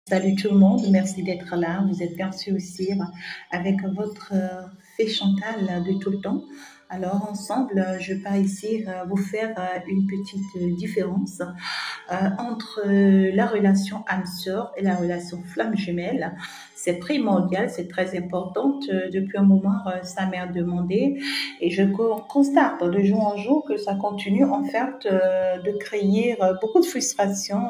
Salut tout le monde, merci d'être là. Vous êtes bien sûr aussi avec votre fée Chantal de tout le temps. Alors ensemble, je vais ici vous faire une petite différence entre la relation âme-sœur et la relation flamme jumelle. C'est primordial, c'est très important. Depuis un moment, ça m'a demandé et je constate de jour en jour que ça continue en fait de créer beaucoup de frustration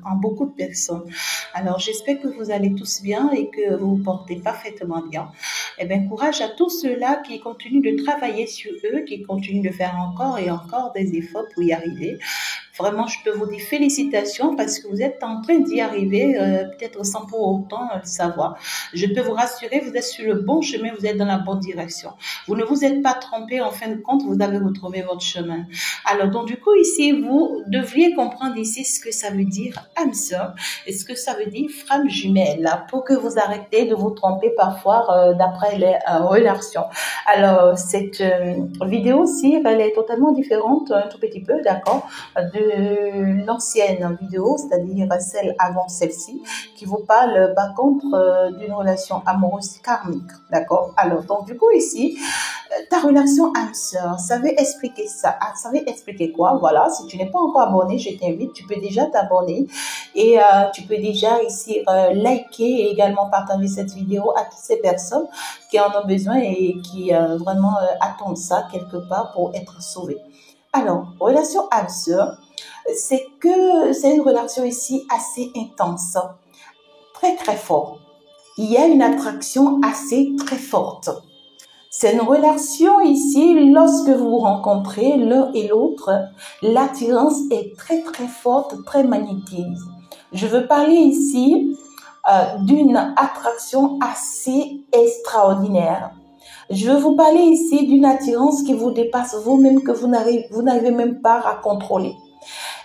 en beaucoup de personnes. Alors j'espère que vous allez tous bien et que vous vous portez parfaitement bien. Eh bien, courage à tous ceux-là qui continuent de travailler sur eux, qui continuent de faire encore et encore des efforts pour y arriver. Vraiment, je peux vous dire félicitations parce que vous êtes en train d'y arriver, peut-être sans pour autant le savoir. Je peux vous rassurer, vous êtes sur le bon chemin, vous êtes dans la bonne direction. Vous ne vous êtes pas trompé, en fin de compte, vous avez retrouvé votre chemin. Alors, donc, du coup, ici, vous devriez comprendre ici ce que ça veut dire âme sœur et ce que ça veut dire flamme jumelle, pour que vous arrêtez de vous tromper parfois d'après les relations. Alors, cette vidéo-ci, elle est totalement différente, un tout petit peu, d'accord, de l'ancienne vidéo, c'est-à-dire celle avant celle-ci, qui vous parle par contre d'une relation amoureuse karmique, d'accord. Alors, donc du coup ici, ta relation âme-sœur, ça veut expliquer ça, ça veut expliquer quoi? Voilà, si tu n'es pas encore abonné, je t'invite, tu peux déjà t'abonner et tu peux déjà ici liker et également partager cette vidéo à toutes ces personnes qui en ont besoin et qui vraiment attendent ça quelque part pour être sauvées. Alors, relation âme-sœur, c'est une relation ici assez intense, très très forte. Il y a une attraction assez très forte. C'est une relation ici, lorsque vous vous rencontrez l'un et l'autre, l'attirance est très très forte, très magnétique. Je veux parler ici d'une attraction assez extraordinaire. Je veux vous parler ici d'une attirance qui vous dépasse vous-même, que vous n'arrivez même pas à contrôler.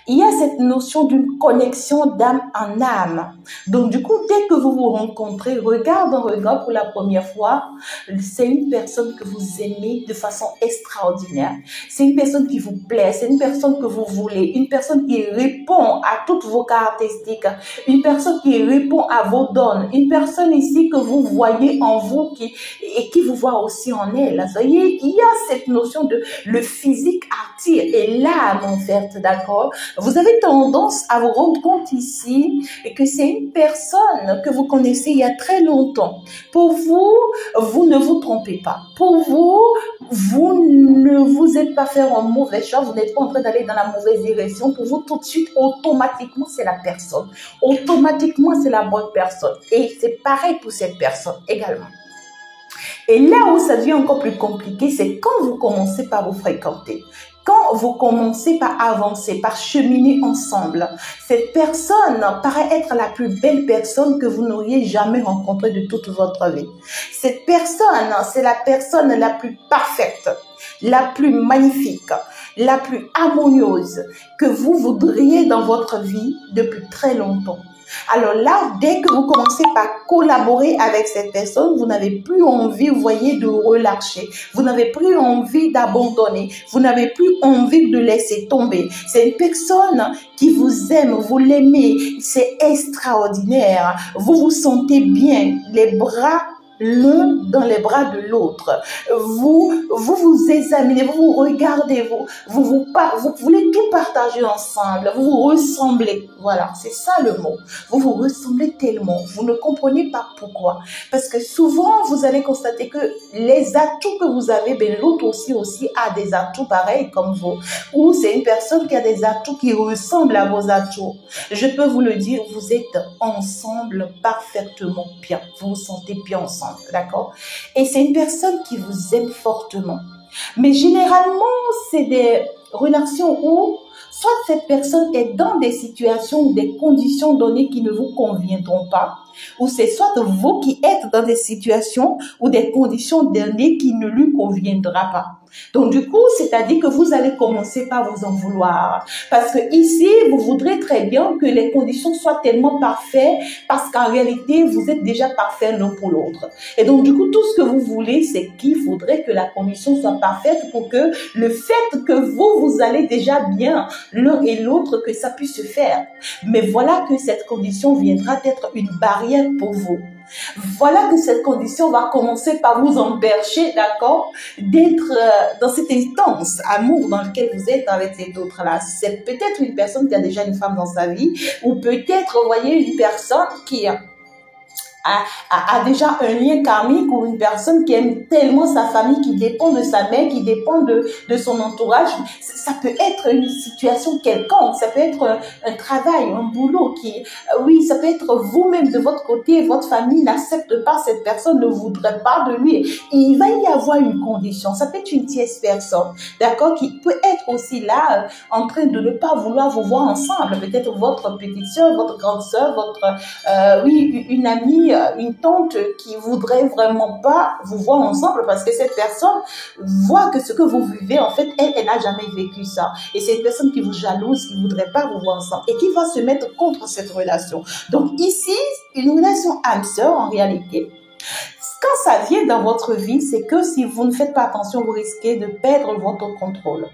Il y a cette notion d'une connexion d'âme en âme. Donc, du coup, dès que vous vous rencontrez, regard en regard pour la première fois, c'est une personne que vous aimez de façon extraordinaire. C'est une personne qui vous plaît, c'est une personne que vous voulez, une personne qui répond à toutes vos caractéristiques, une personne qui répond à vos dons, une personne ici que vous voyez en vous et qui vous voit aussi en elle. Vous voyez, il y a cette notion de le physique attire et l'âme en fait, d'accord? Vous avez tendance à vous rendre compte ici que c'est une personne que vous connaissez il y a très longtemps. Pour vous, vous ne vous trompez pas. Pour vous, vous ne vous êtes pas fait un mauvais choix, vous n'êtes pas en train d'aller dans la mauvaise direction. Pour vous, tout de suite, automatiquement, c'est la personne. Automatiquement, c'est la bonne personne. Et c'est pareil pour cette personne également. Et là où ça devient encore plus compliqué, c'est quand vous commencez par vous fréquenter. Quand vous commencez par avancer, par cheminer ensemble, cette personne paraît être la plus belle personne que vous n'auriez jamais rencontrée de toute votre vie. Cette personne, c'est la personne la plus parfaite, la plus magnifique, la plus harmonieuse que vous voudriez dans votre vie depuis très longtemps. Alors là, dès que vous commencez par collaborer avec cette personne, vous n'avez plus envie, vous voyez, de relâcher. Vous n'avez plus envie d'abandonner. Vous n'avez plus envie de laisser tomber. C'est une personne qui vous aime, vous l'aimez. C'est extraordinaire. Vous vous sentez bien, les bras l'un dans les bras de l'autre. Vous examinez, vous regardez, vous voulez tout partager ensemble, vous vous ressemblez. Voilà, c'est ça le mot. Vous vous ressemblez tellement. Vous ne comprenez pas pourquoi. Parce que souvent, vous allez constater que les atouts que vous avez, ben, l'autre aussi a des atouts pareils comme vous. Ou c'est une personne qui a des atouts qui ressemblent à vos atouts. Je peux vous le dire, vous êtes ensemble parfaitement bien. Vous vous sentez bien ensemble. D'accord? Et c'est une personne qui vous aime fortement. Mais généralement, c'est des relations où soit cette personne est dans des situations ou des conditions données qui ne vous conviendront pas, ou c'est soit vous qui êtes dans des situations ou des conditions données qui ne lui conviendra pas. Donc du coup, c'est-à-dire que vous allez commencer par vous en vouloir. Parce que ici, vous voudrez très bien que les conditions soient tellement parfaites parce qu'en réalité, vous êtes déjà parfaits l'un pour l'autre. Et donc du coup, tout ce que vous voulez, c'est qu'il faudrait que la condition soit parfaite pour que le fait que vous allez déjà bien l'un et l'autre, que ça puisse se faire. Mais voilà que cette condition viendra d'être une barrière pour vous. Voilà que cette condition va commencer par vous empêcher, d'accord, d'être dans cette intense amour dans lequel vous êtes avec cet autre-là. C'est peut-être une personne qui a déjà une femme dans sa vie, ou peut-être, vous voyez, une personne qui a déjà un lien karmique, ou une personne qui aime tellement sa famille, qui dépend de sa mère, qui dépend de son entourage. Ça peut être une situation quelconque, ça peut être un travail, un boulot oui, ça peut être vous-même de votre côté, votre famille n'accepte pas cette personne, ne voudrait pas de lui. Et il va y avoir une condition, ça peut être une tierce personne, d'accord, qui peut être aussi là en train de ne pas vouloir vous voir ensemble. Peut-être votre petite soeur, votre grande soeur, oui, une amie, une tante qui voudrait vraiment pas vous voir ensemble parce que cette personne voit que ce que vous vivez, en fait, elle n'a jamais vécu ça. Et c'est une personne qui vous jalouse, qui voudrait pas vous voir ensemble et qui va se mettre contre cette relation. Donc ici, une relation âme-sœur, en réalité, quand ça vient dans votre vie, c'est que si vous ne faites pas attention, vous risquez de perdre votre contrôle.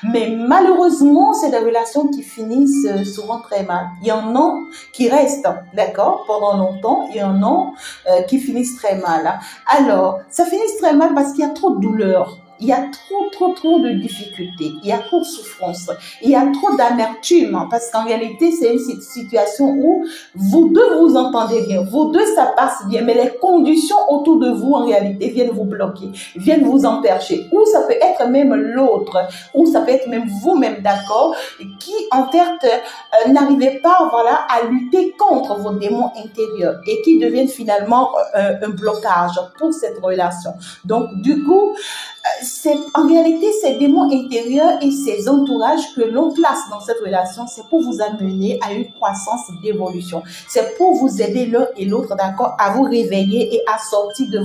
Mais malheureusement, c'est des relations qui finissent souvent très mal. Il y en a qui restent, d'accord, pendant longtemps. Il y en a qui finissent très mal. Alors, ça finit très mal parce qu'il y a trop de douleur. Il y a trop de difficultés, il y a trop de souffrance, il y a trop d'amertume, parce qu'en réalité, c'est une situation où vous deux vous entendez bien, vous deux ça passe bien, mais les conditions autour de vous, en réalité, viennent vous bloquer, viennent vous empêcher, ou ça peut être même l'autre, ou ça peut être même vous-même, d'accord, qui, en fait, n'arrivez pas, voilà, à lutter contre vos démons intérieurs et qui deviennent finalement un blocage pour cette relation. Donc, du coup, en réalité, ces démons intérieurs et ces entourages que l'on place dans cette relation, c'est pour vous amener à une croissance d'évolution. C'est pour vous aider l'un et l'autre, d'accord, à vous réveiller et à sortir de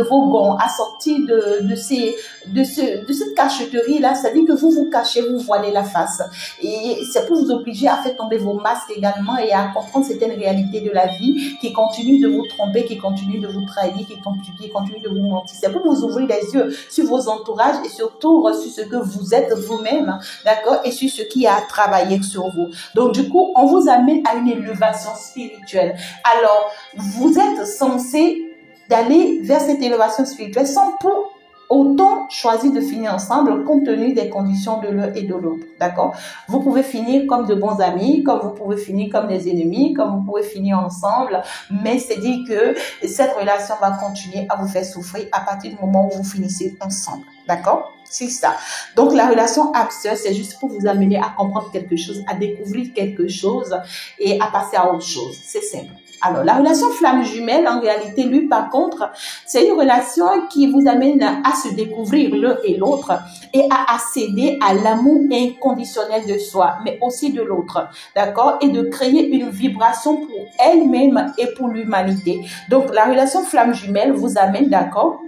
vos gonds, à sortir de cette cacheterie-là. C'est-à-dire que vous vous cachez, vous voilez la face. Et c'est pour vous obliger à faire tomber vos masques également et à comprendre certaines réalités de la vie qui continuent de vous tromper, qui continuent de vous trahir, qui continuent de vous mentir. C'est pour vous ouvrir les yeux sur vos entourages et surtout sur ce que vous êtes vous-même, d'accord, et sur ce qui a à travailler sur vous. Donc, du coup, on vous amène à une élévation spirituelle. Alors, vous êtes censé d'aller vers cette élévation spirituelle sans pour autant choisir de finir ensemble compte tenu des conditions de l'un et de l'autre, d'accord? Vous pouvez finir comme de bons amis, comme vous pouvez finir comme des ennemis, comme vous pouvez finir ensemble, mais c'est dire que cette relation va continuer à vous faire souffrir à partir du moment où vous finissez ensemble, d'accord? C'est ça. Donc, la relation âme-sœur, c'est juste pour vous amener à comprendre quelque chose, à découvrir quelque chose et à passer à autre chose. C'est simple. Alors, la relation flamme jumelle, en réalité, lui, par contre, c'est une relation qui vous amène à se découvrir l'un et l'autre et à accéder à l'amour inconditionnel de soi, mais aussi de l'autre, d'accord? Et de créer une vibration pour elle-même et pour l'humanité. Donc, la relation flamme jumelle vous amène, d'accord,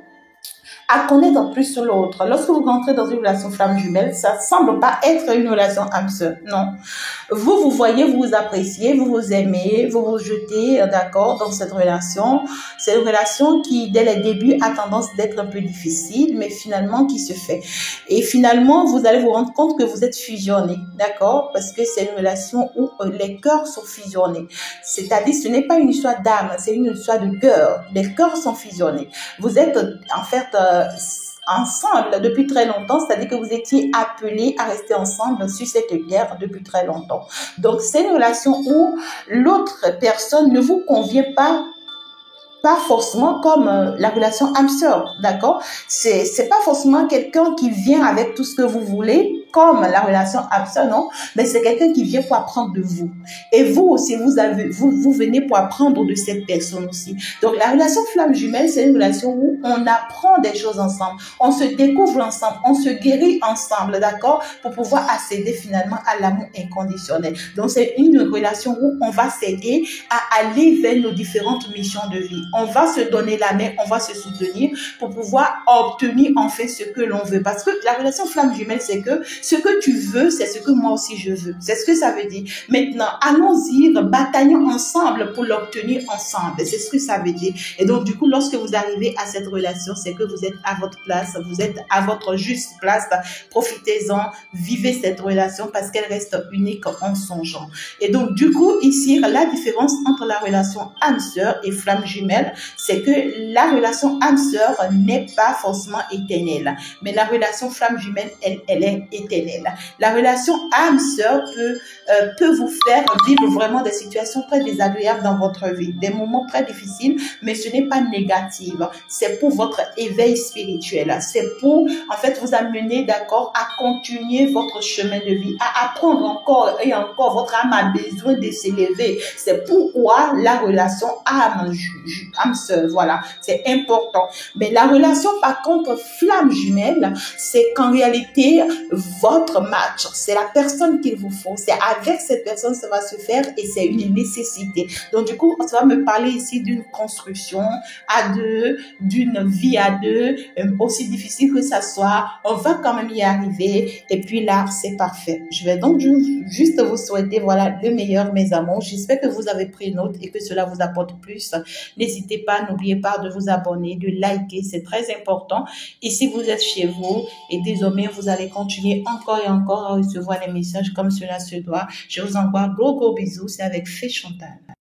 à connaître plus l'autre. Lorsque vous rentrez dans une relation flamme jumelle, ça semble pas être une relation âme sœur. Non. Vous voyez, vous vous appréciez, vous vous aimez, vous vous jetez, d'accord, dans cette relation. C'est une relation qui, dès les débuts, a tendance d'être un peu difficile, mais finalement, qui se fait. Et finalement, vous allez vous rendre compte que vous êtes fusionnés, d'accord, parce que c'est une relation où les cœurs sont fusionnés. C'est-à-dire, ce n'est pas une histoire d'âme, c'est une histoire de cœur. Les cœurs sont fusionnés. Vous êtes, en fait, ensemble depuis très longtemps, c'est-à-dire que vous étiez appelés à rester ensemble sur cette terre depuis très longtemps. Donc, c'est une relation où l'autre personne ne vous convient pas forcément comme la relation âme sœur, d'accord? C'est pas forcément quelqu'un qui vient avec tout ce que vous voulez comme la relation âme sœur, non, mais c'est quelqu'un qui vient pour apprendre de vous. Et vous aussi, vous venez pour apprendre de cette personne aussi. Donc, la relation flamme jumelle, c'est une relation où on apprend des choses ensemble, on se découvre ensemble, on se guérit ensemble, d'accord, pour pouvoir accéder finalement à l'amour inconditionnel. Donc, c'est une relation où on va s'aider à aller vers nos différentes missions de vie. On va se donner la main, on va se soutenir pour pouvoir obtenir enfin ce que l'on veut. Parce que la relation flamme jumelle, c'est que ce que tu veux, c'est ce que moi aussi je veux. C'est ce que ça veut dire. Maintenant, allons-y, bataillons ensemble pour l'obtenir ensemble. C'est ce que ça veut dire. Et donc, du coup, lorsque vous arrivez à cette relation, c'est que vous êtes à votre place, vous êtes à votre juste place. Profitez-en, vivez cette relation parce qu'elle reste unique en son genre. Et donc, du coup, ici, la différence entre la relation âme-sœur et flamme jumelle, c'est que la relation âme-sœur n'est pas forcément éternelle. Mais la relation flamme jumelle, elle est éternelle. La relation âme-sœur peut vous faire vivre vraiment des situations très désagréables dans votre vie, des moments très difficiles, mais ce n'est pas négatif. C'est pour votre éveil spirituel. C'est pour, en fait, vous amener, d'accord, à continuer votre chemin de vie, à apprendre encore et encore. Votre âme a besoin de s'élever. C'est pourquoi la relation âme-sœur, voilà, c'est important. Mais la relation, par contre, flamme jumelle, c'est qu'en réalité, votre match, c'est la personne qu'il vous faut. C'est avec cette personne que ça va se faire et c'est une nécessité. Donc, du coup, ça va me parler ici d'une construction à deux, d'une vie à deux, aussi difficile que ça soit. On va quand même y arriver. Et puis là, c'est parfait. Je vais donc juste vous souhaiter, voilà, le meilleur, mes amours. J'espère que vous avez pris note et que cela vous apporte plus. N'hésitez pas, n'oubliez pas de vous abonner, de liker. C'est très important. Et si vous êtes chez vous et désormais, vous allez continuer encore et encore à recevoir les messages comme cela se doit. Je vous envoie gros bisous. C'est avec Fée Chantal.